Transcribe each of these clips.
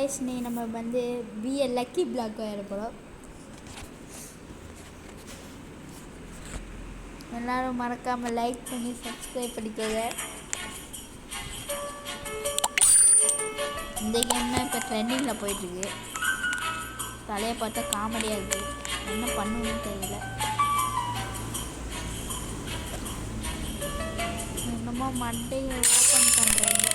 Guys நீ நம்ம வந்து பிஎல் லக்கி பிளாக் வர போகிறோம். எல்லோரும் மறக்காமல் லைக் பண்ணி சப்ஸ்கிரைப் பண்ணிக்கோங்க. இந்த கேம் தான் இப்போ ட்ரெண்டிங்கில் போயிட்டுருக்கு. தலையை பார்த்தா காமெடியாக இருக்குது. என்ன பண்ணணும்னு தெரியல. என்னமோ மண்டையை ஓப்பன் பண்ணுறாங்க.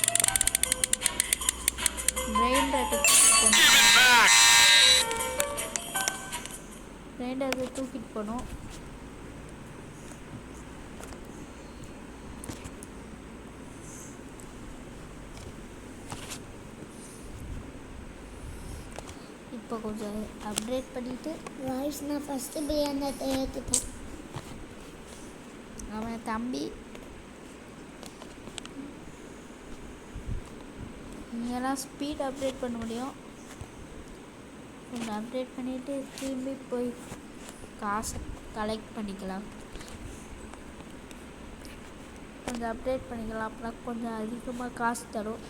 கிரைண்டரை தூக்கிட்டு போகணும். இப்போ கொஞ்சம் அப்டேட் பண்ணிவிட்டு வாய்ஸ் நான் ஃபஸ்ட்டு போய் அந்த ஏற்றுப்பேன். அவன் தம்பி இங்கெல்லாம் ஸ்பீட் அப்டேட் பண்ண முடியும். கொஞ்சம் அப்டேட் பண்ணிவிட்டு திரும்பி போய் காசை கலெக்ட் பண்ணிக்கலாம். கொஞ்சம் அப்டேட் பண்ணிக்கலாம். அப்படின்னா கொஞ்சம் அதிகமாக காசு தரும்.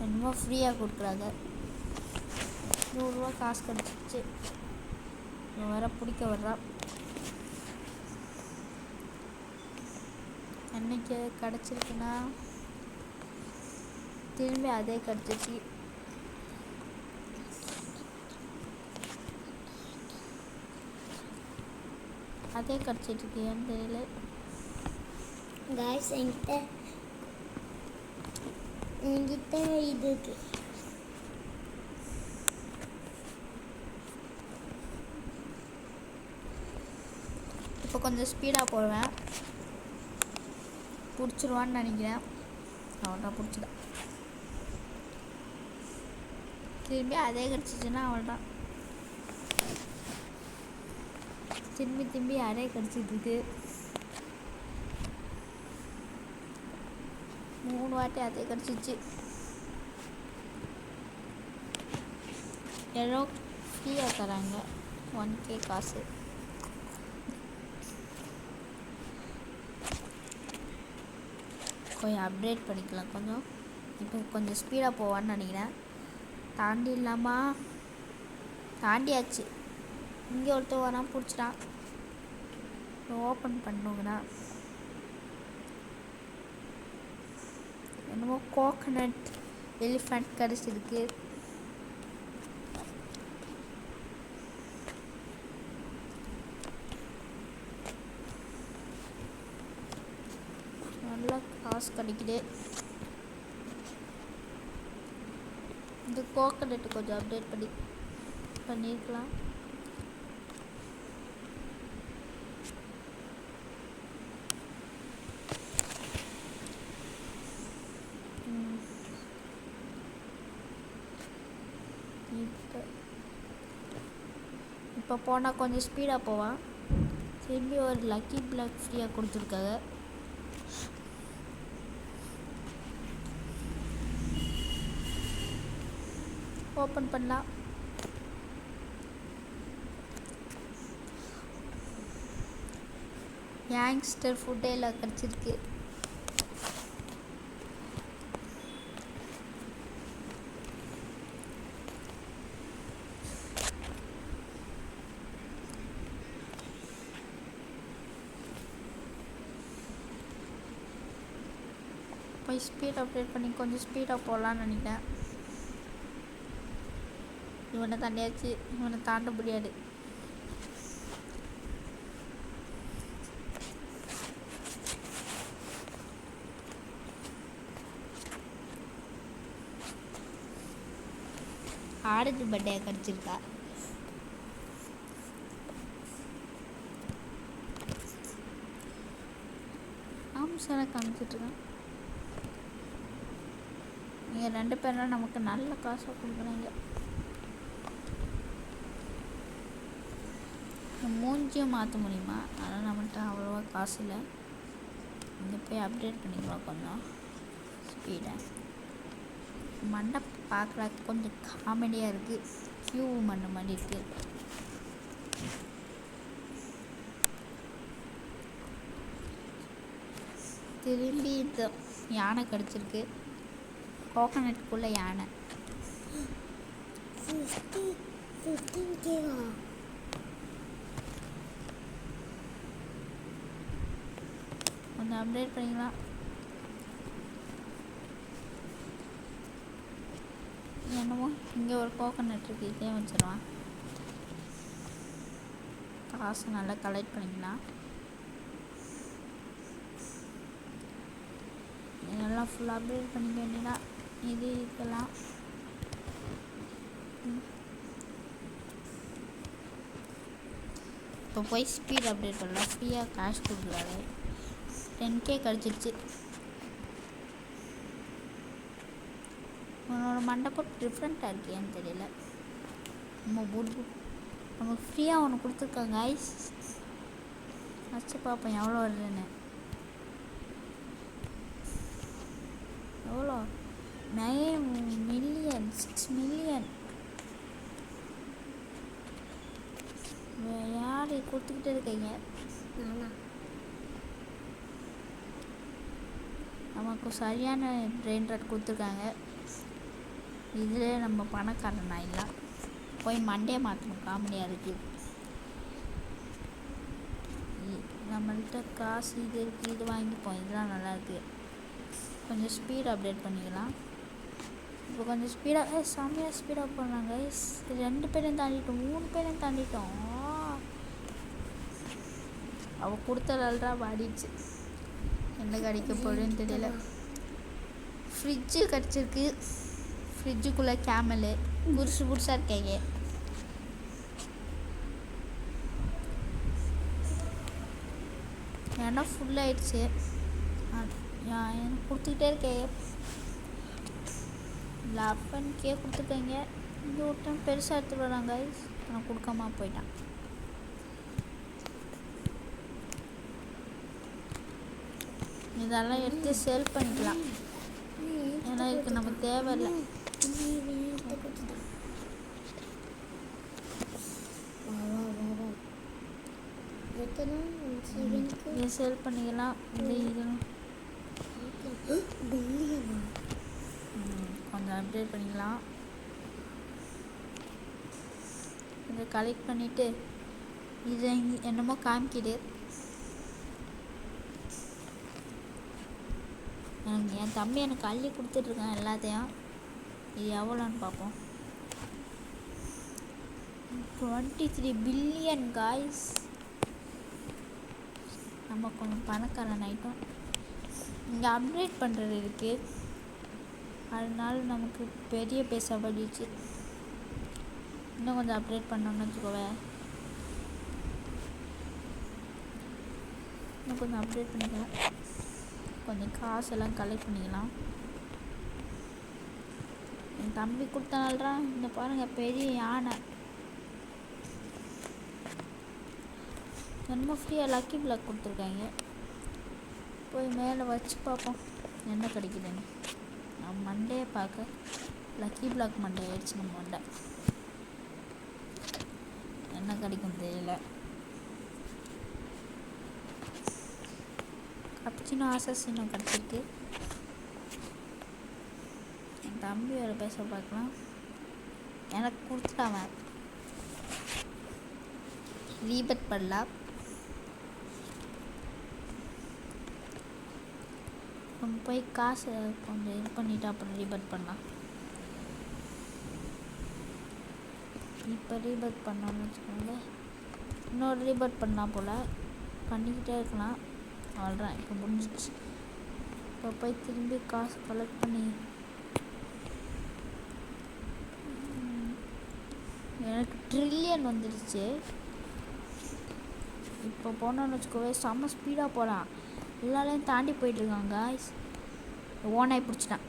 என்னமோ ஃப்ரீயாக கொடுக்குறாங்க. 100 ரூபா காசு கிடச்சிச்சு. இவன் வர பிடிக்க வர்றான். என்னைக்கு கிடச்சிருக்குன்னா திரும்பி அதே கிடச்சிச்சு. அதே கிடச்சிட்டு ஏன்னு தெரியல. காய்ஸ் என்கிட்ட இது இருக்கு. இப்போ கொஞ்சம் ஸ்பீடாக போடுவேன். பிடிச்சிருவான்னு நினைக்கிறேன். அவன்தான் பிடிச்சிதான். திரும்பி அதே கிடச்சிச்சின்னா அவள்தான். திரும்பி அதே கிடச்சிட்டு 3 வாட்டி அதே கிடச்சிச்சு. ஏதோ ஃப்ரீயாக தராங்க 1K காசு. கொஞ்சம் அப்டேட் பண்ணிக்கலாம். கொஞ்சம் இப்போ கொஞ்சம் ஸ்பீடாக போவான்னு நினைக்கிறேன். தாண்டி இல்லாமல் தாண்டியாச்சு. இங்கே ஒருத்தர் வரான், பிடிச்சிட்டான். ஓப்பன் பண்ணுங்கண்ணா. என்னமோ கோகனட் எலிஃபண்ட் கிடச்சிருக்கு. நல்லா காசு கிடைக்குது. இந்த கோகனட்டு கொஞ்சம் அப்டேட் பண்ணியிருக்கலாம். இப்போ போனால் கொஞ்சம் ஸ்பீடாக போவான். திரும்பி ஒரு லக்கி பிளாக் ஃப்ரீயாக கொடுத்துருக்காங்க. ஓப்பன் பண்ணலாம். யங்ஸ்டர் ஃபுட்டே எல்லாம் கிடச்சிருக்கு. போய் ஸ்பீட் அப்டேட் பண்ணி கொஞ்சம் ஸ்பீடாக போகலான்னு நினைக்கிறேன். இவனை தாண்டியாச்சு. இவனை தாண்ட முடியாது. ஆடுது பட்டையாக கிடச்சிருக்கா. ஆம்சான காமிச்சிட்ருக்கான். நீங்கள் 2 பேரும் நமக்கு நல்ல காசை கொடுக்குறீங்க. மூஞ்சியும் மாற்ற முடியுமா? அதனால் நம்மகிட்ட அவ்வளோவா காசு இல்லை. இங்கே போய் அப்டேட் பண்ணிக்கலாம் கொஞ்சம் ஸ்பீடை. மண்டை பார்க்குற கொஞ்சம் காமெடியாக இருக்குது. கியூ மண்ணு மாதிரி இருக்குது. திரும்பி இந்த யானை கிடச்சிருக்கு. கோகனட்டுக்குள்ளே யானை. 15K-வா? கொஞ்சம் அப்டேட் பண்ணிக்கலாம். என்னமோ இங்கே ஒரு கோகனட் இருக்குது, இதே வச்சிடலாம். காசு நல்லா கலெக்ட் பண்ணிக்கலாம். இதெல்லாம் ஃபுல்லாக அப்டேட் பண்ணிக்க வேண்டியதா. இது இதெல்லாம் இப்போ போய் ஸ்பீட் அப்டேட் பண்ணலாம். ஃப்ரீயாக கேஷ் கொடுக்குறாரு. 10K கிடச்சிருச்சு. உன்னோட மண்டபம் டிஃப்ரெண்ட்டாக இருக்கேன்னு தெரியல. நமக்கு ஃப்ரீயாக ஒன்று கொடுத்துருக்காங்க ஐஸ். வச்சு பார்ப்போம் எவ்வளோ வருதுன்னு. எவ்வளோ? 9 மில்லியன், 6 மில்லியன். யார் கொடுத்துக்கிட்டே இருக்கீங்க? நமக்கு சரியான பிரெயின் ராட் கொடுத்துருக்காங்க. இதில் நம்ம பணக்காரனா இல்லை. போய் மண்டே மாற்றணும். காமெடியாக இருக்குது. நம்மள்கிட்ட காசு இது இருக்குது, இது வாங்கிப்போம். இதெல்லாம் நல்லாயிருக்கு. கொஞ்சம் ஸ்பீட் அப்டேட் பண்ணிக்கலாம். இப்போ கொஞ்சம் ஸ்பீடாக செம்மையாக ஸ்பீடாக பண்ணாங்க. 2 பேரையும் தாண்டிட்டோம், 3 பேரையும் தாண்டிட்டோம். அவள் கொடுத்தலா பாடிடுச்சு. என்ன கிடைக்க போகுதுன்னு தெரியல. ஃப்ரிட்ஜு கிடச்சிருக்கு. ஃப்ரிட்ஜுக்குள்ளே கேமலு புதுசாக இருக்காங்க. ஏன்னா ஃபுல்லாகிடுச்சு. எனக்கு கொடுத்துக்கிட்டே இருக்கேன். 11K கொடுத்துருக்காங்க. இங்கே ஒரு டைம் பெருசாக எடுத்துகிட்டு வராங்க. நான் கொடுக்காம போயிட்டான். இதெல்லாம் எடுத்து சேல் பண்ணிக்கலாம். ஏன்னா இதுக்கு நம்ம தேவையில்லை. இதை சேல் பண்ணிக்கலாம். கொஞ்சம் அப்டேட் பண்ணிக்கலாம். இதை கலெக்ட் பண்ணிவிட்டு இதை என்னமோ காமிக்கிது. என் தம்பி எனக்கு அள்ளி கொடுத்துட்ருக்கான் எல்லாத்தையும். இது எவ்வளோன்னு பார்ப்போம். 23 பில்லியன் காய்ஸ். நம்ம கொஞ்சம் பணக்காரன் ஆகிட்டோம். இங்கே அப்டேட் பண்ணுறது இருக்குது. அதனால நமக்கு பெரிய பைசா படிச்சு. இன்னும் கொஞ்சம் அப்டேட் பண்ணோம்னு வச்சுக்கோவே. இன்னும் கொஞ்சம் அப்டேட் பண்ணிக்கலாம். கொஞ்சம் காசெல்லாம் கலெக்ட் பண்ணிக்கலாம். என் தம்பி கொடுத்தனால்தான் இந்த பாருங்கள் பெரிய யானை. என்னமோ ஃப்ரீயாக லக்கி பிளாக் கொடுத்துருக்காங்க. போய் மேலே வச்சு பார்ப்போம் என்ன கிடைக்குதுன்னு. நான் மண்டையை பார்க்க லக்கி பிளாக் மண்டே ஆயிடுச்சு. நம்ம மண்டை என்ன கிடைக்கும் தெரியல. கப்சினோ ஆசஸினோ கிடச்சிருக்கு. என் தம்பி வேறு பேச பார்க்கலாம். எனக்கு கொடுத்துட்டாவன். ரீபட் பண்ணலாம். நம்ம போய் காசு கொஞ்சம் இது பண்ணிவிட்டு அப்புறம் ரீபட் பண்ணலாம். இப்போ ரீபட் பண்ணோம்னு வச்சுக்கோங்க. இன்னொரு ரீபட் பண்ணலாம் போல். பண்ணிக்கிட்டே இருக்கலாம். அவ்வளோதான், இப்போ முடிஞ்சிச்சு. இப்போ போய் திரும்பி காசு கலெக்ட் பண்ணி எனக்கு ட்ரில்லியன் வந்துடுச்சு. இப்போ போனோன்னு வச்சுக்கோவே செம்ம ஸ்பீடாக போகலாம். எல்லாரையும் தாண்டி போயிட்டுருக்காங்க. ஓனாய் பிடிச்சிட்டான்.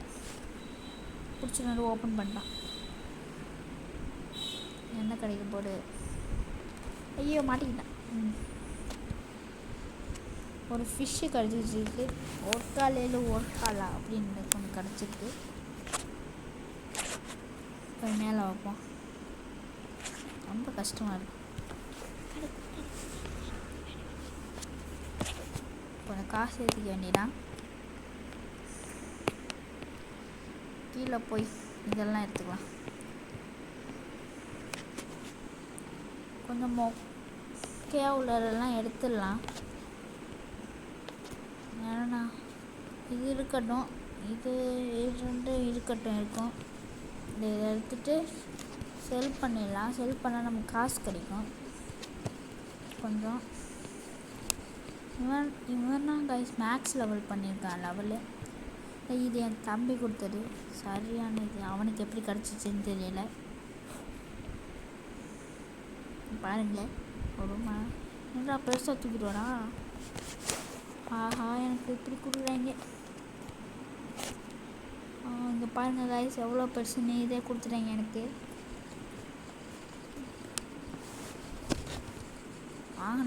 பிடிச்சிட்டு ஓப்பன் பண்ணிட்டான். என்ன கிடைக்க போடு. ஐயோ மாட்டிக்கிட்டேன். ஒரு ஃபிஷ்ஷு கிடச்சிருக்கு. ஒர்க்காலேருந்து ஒர்க்காலா அப்படின்னு கொஞ்சம் கிடச்சிருக்கு. போய் மேலே வைப்போம். ரொம்ப கஷ்டமாக இருக்குது. கொஞ்சம் காசு ஏற்றிக்க வேண்டியதான். கீழே போய் இதெல்லாம் எடுத்துக்கலாம். கொஞ்சம் மொக்கையா உள்ளதெல்லாம் எடுத்துடலாம். ஏன்னா இது இருக்கட்டும், இது ரெண்டு இருக்கட்டும் இருக்கும். இதை எடுத்துகிட்டு செல் பண்ணிடலாம். செல் பண்ணால் நமக்கு காசு கிடைக்கும் கொஞ்சம். இவன் தான் கைஸ் மேக்ஸ் லெவல் பண்ணியிருக்கான். லெவலு இது என் தம்பி கொடுத்தது. சரியான இது அவனுக்கு எப்படி கிடச்சிச்சின்னு தெரியல. பாருங்களேன், ஒரு என்னடா பெருசாக தூக்கிடுவாடா. ஆஹா, எனக்கு இப்படி கொடுக்குறாங்க. இங்கே பாருங்கள் கைஸ் எவ்வளோ பெருசுன்னு இதே கொடுத்துட்டாங்க எனக்கு.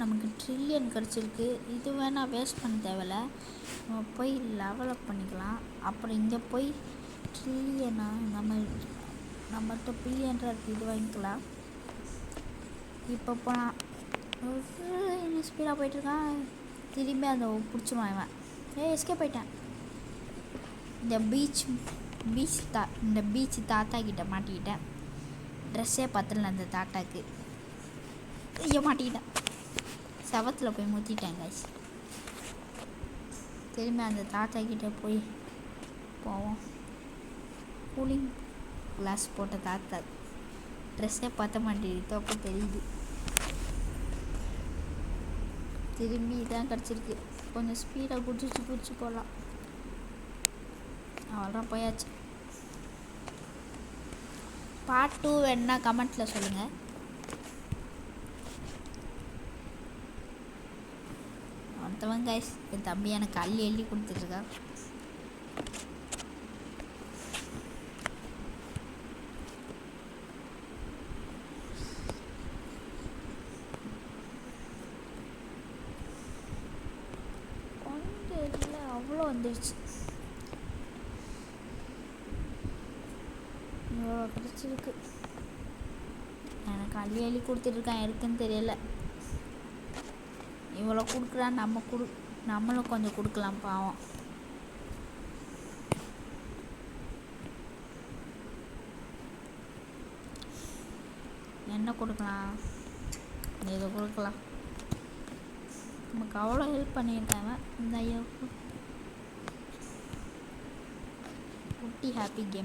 நமக்கு ட்ரில்லியன் கிடச்சிருக்கு. இது வேணால் வேஸ்ட் பண்ண தேவையில்ல. நம்ம போய் லெவலப் பண்ணிக்கலாம். அப்புறம் இங்கே போய் ட்ரில்லியனா நம்மகிட்ட பில்லியன்ற இது வாங்கிக்கலாம். இப்போ போனால் இன்னும் ஸ்பீடாக போயிட்டுருக்கான். திரும்பி அந்த பிடிச்சிருவான் இவன். எஸ்கேப் போயிட்டேன். இந்த பீச் தாத்தா கிட்ட மாட்டிக்கிட்டேன். ட்ரெஸ்ஸே பத்தல அந்த தாத்தாக்கு. ஐயோ மாட்டிக்கிட்டேன். செவத்தில் போய் முத்திட்டேன் கைஸ். திரும்பி அந்த தாத்தா கிட்ட போய் போவோம். கூலிங் கிளாஸ் போட்ட தாத்தா ட்ரெஸ்ஸே பற்ற மாட்டேங்குது. அப்போ தெரியுது. திரும்பி இதான் கிடச்சிருக்கு. கொஞ்சம் ஸ்பீடாக குதிச்சு போகலாம். அவ்வளோதான், போயாச்சு. பார்ட் 2 வேணுன்னா கமெண்ட்டில் சொல்லுங்கள். அடுத்தவன் கைஸ் என் தம்பி எனக்கு அள்ளி கொடுத்துட்ருக்கா. கொஞ்சம் இதில் அவ்வளோ வந்துடுச்சு. இவ்வளோ கிடச்சிருக்கு. எனக்கு அள்ளி கொடுத்துட்ருக்கான். இருக்குன்னு தெரியல. இவ்வளோ கொடுக்குறான். நம்மளும் கொஞ்சம் கொடுக்கலாம் பாவம். என்ன கொடுக்கலாம்? இதை கொடுக்கலாம். நமக்கு அவ்வளோ ஹெல்ப் பண்ணியிருக்காங்க. இந்த ஐயோ குட்டி ஹாப்பி கேம்.